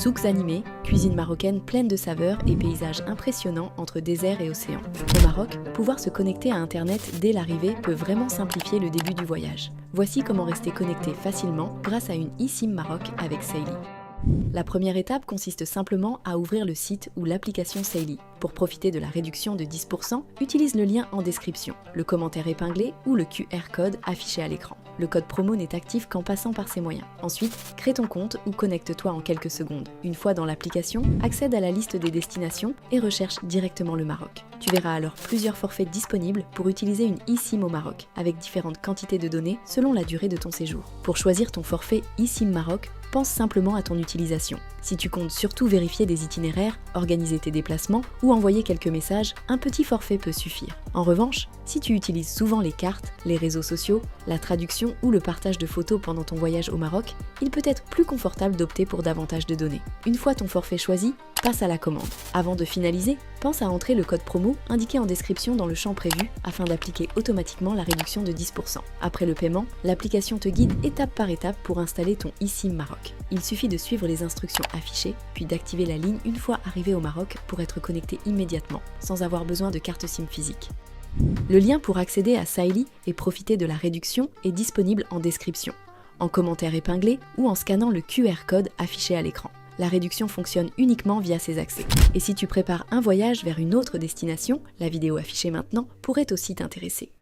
Souks animés, cuisine marocaine pleine de saveurs et paysages impressionnants entre désert et océan. Au Maroc, pouvoir se connecter à Internet dès l'arrivée peut vraiment simplifier le début du voyage. Voici comment rester connecté facilement grâce à une eSIM Maroc avec Saily. La première étape consiste simplement à ouvrir le site ou l'application Saily. Pour profiter de la réduction de 10%, utilise le lien en description, le commentaire épinglé ou le QR code affiché à l'écran. Le code promo n'est actif qu'en passant par ces moyens. Ensuite, crée ton compte ou connecte-toi en quelques secondes. Une fois dans l'application, accède à la liste des destinations et recherche directement le Maroc. Tu verras alors plusieurs forfaits disponibles pour utiliser une eSIM au Maroc, avec différentes quantités de données selon la durée de ton séjour. Pour choisir ton forfait eSIM Maroc, pense simplement à ton utilisation. Si tu comptes surtout vérifier des itinéraires, organiser tes déplacements ou envoyer quelques messages, un petit forfait peut suffire. En revanche, si tu utilises souvent les cartes, les réseaux sociaux, la traduction ou le partage de photos pendant ton voyage au Maroc, il peut être plus confortable d'opter pour davantage de données. Une fois ton forfait choisi, passe à la commande. Avant de finaliser, pense à entrer le code promo indiqué en description dans le champ prévu afin d'appliquer automatiquement la réduction de 10%. Après le paiement, l'application te guide étape par étape pour installer ton eSIM Maroc. Il suffit de suivre les instructions affichées, puis d'activer la ligne une fois arrivé au Maroc pour être connecté immédiatement, sans avoir besoin de carte SIM physique. Le lien pour accéder à Saily et profiter de la réduction est disponible en description, en commentaire épinglé ou en scannant le QR code affiché à l'écran. La réduction fonctionne uniquement via ces accès. Et si tu prépares un voyage vers une autre destination, la vidéo affichée maintenant pourrait aussi t'intéresser.